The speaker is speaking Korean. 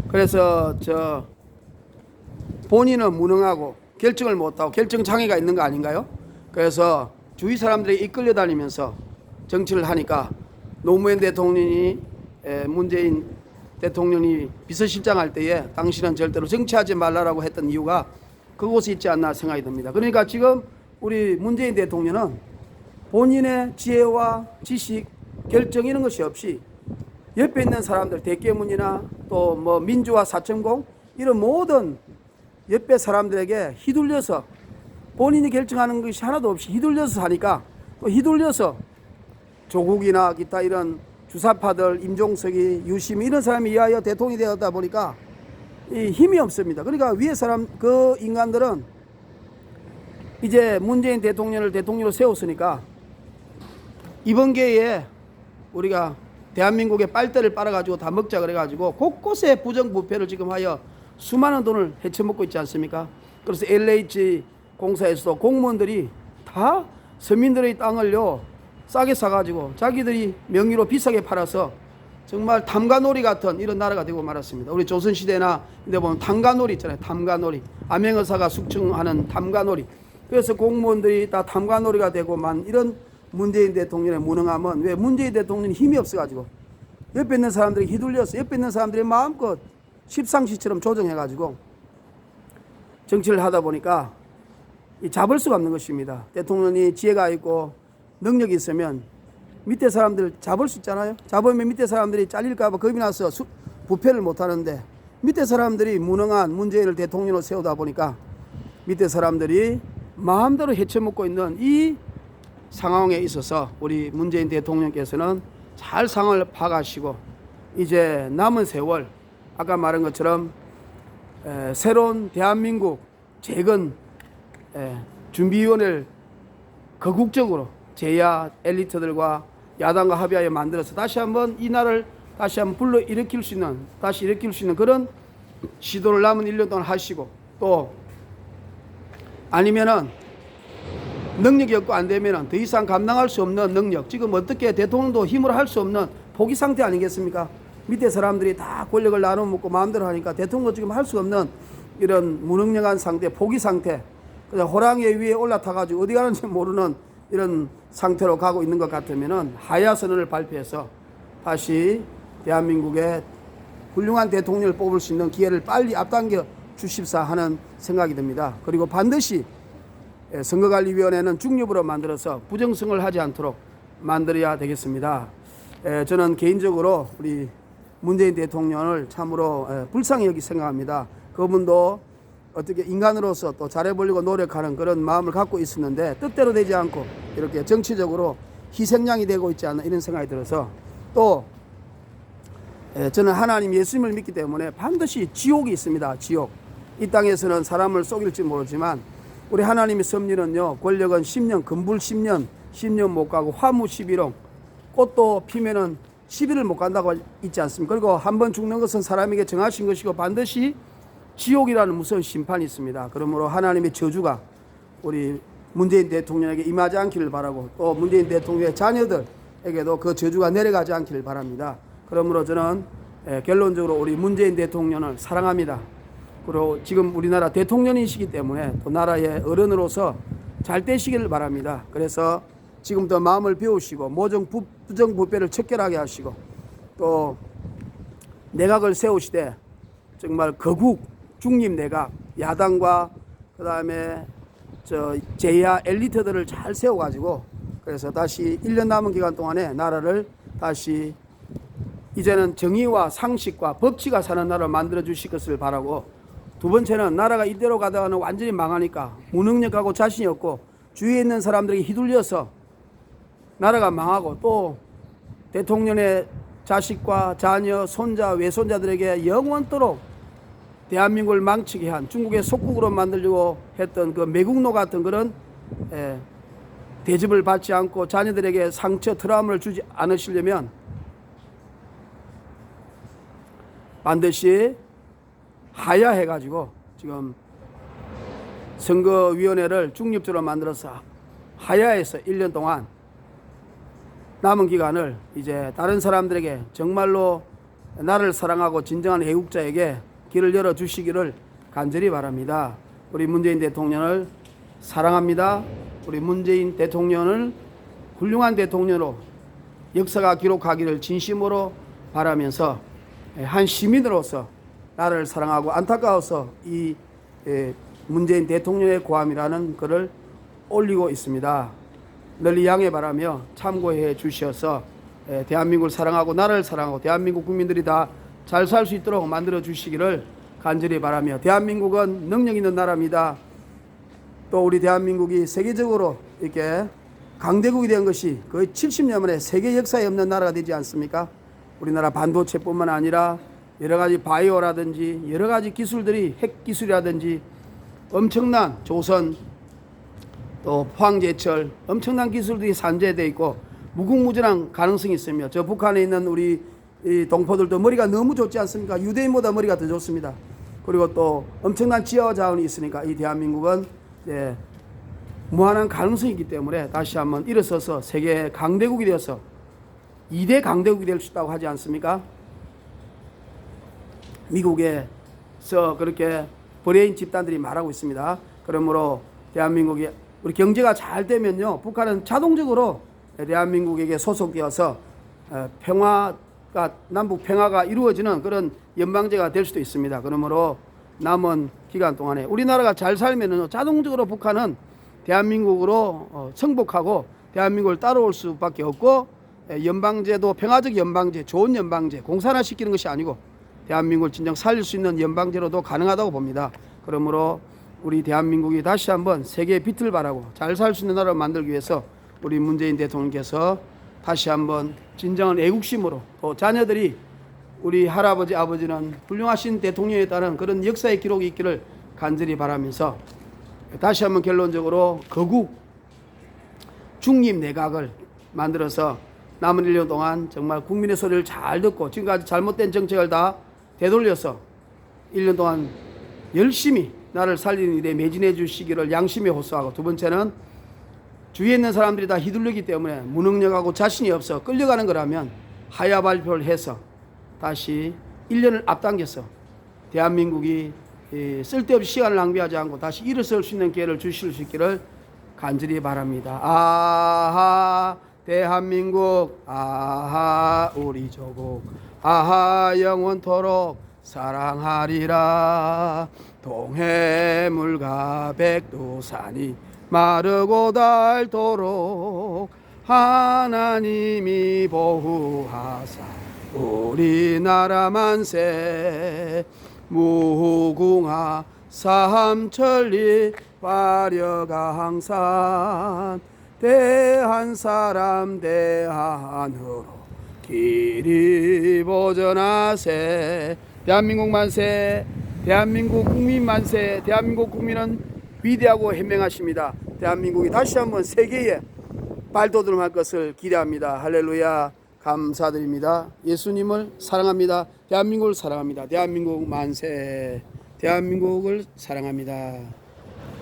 그래서 본인은 무능하고 결정을 못하고 결정 장애가 있는 거 아닌가요? 그래서 주위 사람들이 이끌려 다니면서 정치를 하니까 노무현 대통령이 문재인 대통령이 비서실장 할 때에 당신은 절대로 정치하지 말라라고 했던 이유가 그곳에 있지 않나 생각이 듭니다. 그러니까 지금 우리 문재인 대통령은 본인의 지혜와 지식, 결정 이런 것이 없이 옆에 있는 사람들 대깨문이나 또 뭐 민주화 4.0 이런 모든 옆에 사람들에게 휘둘려서 본인이 결정하는 것이 하나도 없이 휘둘려서 사니까 또 휘둘려서 조국이나 기타 이런 주사파들 임종석이 유시민 이런 사람이 이하여 대통령이 되었다 보니까 이 힘이 없습니다. 그러니까 위에 사람 그 인간들은 이제 문재인 대통령을 대통령으로 세웠으니까 이번 기회에 우리가 대한민국의 빨대를 빨아가지고 다 먹자 그래가지고 곳곳에 부정부패를 지금 하여 수많은 돈을 헤쳐먹고 있지 않습니까? 그래서 LH 공사에서도 공무원들이 다 서민들의 땅을요 싸게 사가지고 자기들이 명의로 비싸게 팔아서 정말 탐관오리 같은 이런 나라가 되고 말았습니다. 우리 조선시대나 근데 보면 탐관오리 있잖아요. 탐관오리. 암행어사가 숙청하는 탐관오리. 그래서 공무원들이 다 탐관오리가 되고만 이런 문재인 대통령의 무능함은 왜 문재인 대통령이 힘이 없어가지고 옆에 있는 사람들이 휘둘려서 옆에 있는 사람들이 마음껏 십상시처럼 조정해가지고 정치를 하다 보니까 잡을 수가 없는 것입니다. 대통령이 지혜가 있고 능력이 있으면 밑에 사람들 잡을 수 있잖아요. 잡으면 밑에 사람들이 잘릴까봐 겁이 나서 부패를 못하는데 밑에 사람들이 무능한 문재인을 대통령으로 세우다 보니까 밑에 사람들이 마음대로 헤쳐먹고 있는 이 상황에 있어서 우리 문재인 대통령께서는 잘 상황을 파악하시고 이제 남은 세월 아까 말한 것처럼 새로운 대한민국 재건 준비위원회를 거국적으로 제야 엘리트들과 야당과 합의하여 만들어서 다시 한번 이 나라를 다시 한번 불러 일으킬 수 있는 그런 시도를 남은 1년 동안 하시고 또 아니면은 능력이 없고 안 되면은 더 이상 감당할 수 없는 능력 지금 어떻게 대통령도 힘으로 할 수 없는 포기 상태 아니겠습니까? 밑에 사람들이 다 권력을 나눠 먹고 마음대로 하니까 대통령도 지금 할 수 없는 이런 무능력한 상태 포기 상태 그냥 호랑이 위에 올라타가지고 어디 가는지 모르는 이런 상태로 가고 있는 것 같으면은 하야선언을 발표해서 다시 대한민국의 훌륭한 대통령을 뽑을 수 있는 기회를 빨리 앞당겨 주십사 하는 생각이 듭니다. 그리고 반드시 선거관리위원회는 중립으로 만들어서 부정성을 하지 않도록 만들어야 되겠습니다. 저는 개인적으로 우리 문재인 대통령을 참으로 불쌍히 여기 생각합니다. 그분도 어떻게 인간으로서 또 잘해보려고 노력하는 그런 마음을 갖고 있었는데 뜻대로 되지 않고 이렇게 정치적으로 희생양이 되고 있지 않나 이런 생각이 들어서 또 저는 하나님 예수님을 믿기 때문에 반드시 지옥이 있습니다. 지옥. 이 땅에서는 사람을 속일지 모르지만 우리 하나님의 섭리는요 권력은 10년 금불 10년 못 가고 화무 11홍 꽃도 피면은 10일을 못 간다고 있지 않습니까? 그리고 한번 죽는 것은 사람에게 정하신 것이고 반드시 지옥이라는 무서운 심판이 있습니다. 그러므로 하나님의 저주가 우리 문재인 대통령에게 임하지 않기를 바라고 또 문재인 대통령의 자녀들에게도 그 저주가 내려가지 않기를 바랍니다. 그러므로 저는 결론적으로 우리 문재인 대통령을 사랑합니다. 그리고 지금 우리나라 대통령이시기 때문에 또 나라의 어른으로서 잘 되시기를 바랍니다. 그래서 지금부터 마음을 비우시고 모든 부정부패를 척결하게 하시고 또 내각을 세우시되 정말 거국 중립 내각 야당과 그다음에 제야 엘리트들을 잘 세워가지고 그래서 다시 1년 남은 기간 동안에 나라를 다시 이제는 정의와 상식과 법치가 사는 나라를 만들어 주실 것을 바라고 두 번째는 나라가 이대로 가다가는 완전히 망하니까 무능력하고 자신이 없고 주위에 있는 사람들에게 휘둘려서 나라가 망하고 또 대통령의 자식과 자녀, 손자, 외손자들에게 영원토록 대한민국을 망치게 한 중국의 속국으로 만들려고 했던 그 매국노 같은 그런 대접을 받지 않고 자녀들에게 상처, 트라우마를 주지 않으시려면 반드시 하야해가지고 지금 선거위원회를 중립적으로 만들어서 하야해서 1년 동안 남은 기간을 이제 다른 사람들에게 정말로 나를 사랑하고 진정한 애국자에게 길을 열어주시기를 간절히 바랍니다. 우리 문재인 대통령을 사랑합니다. 우리 문재인 대통령을 훌륭한 대통령으로 역사가 기록하기를 진심으로 바라면서 한 시민으로서 나를 사랑하고 안타까워서 이 문재인 대통령의 고함이라는 글을 올리고 있습니다. 널리 양해 바라며 참고해 주셔서 대한민국을 사랑하고 나라를 사랑하고 대한민국 국민들이 다 잘 살 수 있도록 만들어 주시기를 간절히 바라며, 대한민국은 능력 있는 나라입니다. 또 우리 대한민국이 세계적으로 이렇게 강대국이 된 것이 거의 70년 만에 세계 역사에 없는 나라가 되지 않습니까? 우리나라 반도체뿐만 아니라 여러 가지 바이오라든지 여러 가지 기술들이, 핵 기술이라든지 엄청난 조선 또 포항제철 엄청난 기술들이 산재되어 있고 무궁무진한 가능성이 있으며, 저 북한에 있는 우리 이 동포들도 머리가 너무 좋지 않습니까? 유대인보다 머리가 더 좋습니다. 그리고 또 엄청난 지하 자원이 있으니까 이 대한민국은 무한한 가능성이 있기 때문에 다시 한번 일어서서 세계 강대국이 되어서 2대 강대국이 될 수 있다고 하지 않습니까? 미국에서 그렇게 브레인 집단들이 말하고 있습니다. 그러므로 대한민국이 우리 경제가 잘 되면요, 북한은 자동적으로 대한민국에게 소속되어서 평화가, 남북 평화가 이루어지는 그런 연방제가 될 수도 있습니다. 그러므로 남은 기간 동안에 우리나라가 잘 살면은 자동적으로 북한은 대한민국으로 정복하고 대한민국을 따라올 수밖에 없고, 연방제도 평화적 연방제, 좋은 연방제, 공산화 시키는 것이 아니고 대한민국을 진정 살릴 수 있는 연방제로도 가능하다고 봅니다. 그러므로 우리 대한민국이 다시 한번 세계에 빛을 발하고 잘 살 수 있는 나라를 만들기 위해서 우리 문재인 대통령께서 다시 한번 진정한 애국심으로, 또 자녀들이 우리 할아버지 아버지는 훌륭하신 대통령에 따른 그런 역사의 기록이 있기를 간절히 바라면서, 다시 한번 결론적으로 거국 중립 내각을 만들어서 남은 1년 동안 정말 국민의 소리를 잘 듣고 지금까지 잘못된 정책을 다 되돌려서 1년 동안 열심히 나를 살리는 일에 매진해 주시기를 양심에 호소하고, 두 번째는 주위에 있는 사람들이 다 휘둘리기 때문에 무능력하고 자신이 없어 끌려가는 거라면 하야 발표를 해서 다시 1년을 앞당겨서 대한민국이 쓸데없이 시간을 낭비하지 않고 다시 일어설 수 있는 기회를 주실 수 있기를 간절히 바랍니다. 아하 대한민국, 아하 우리 조국, 아하 영원토록 사랑하리라. 동해물과 백두산이 마르고 닳도록 하나님이 보호하사 우리나라 만세. 무궁화 삼천리 화려강산 대한사람 대한으로 길이 보전하세. 대한민국 만세. 대한민국 국민 만세. 대한민국 국민은 위대하고 현명하십니다. 대한민국이 다시 한번 세계에 발돋움할 것을 기대합니다. 할렐루야. 감사드립니다. 예수님을 사랑합니다. 대한민국을 사랑합니다. 대한민국 만세. 대한민국을 사랑합니다.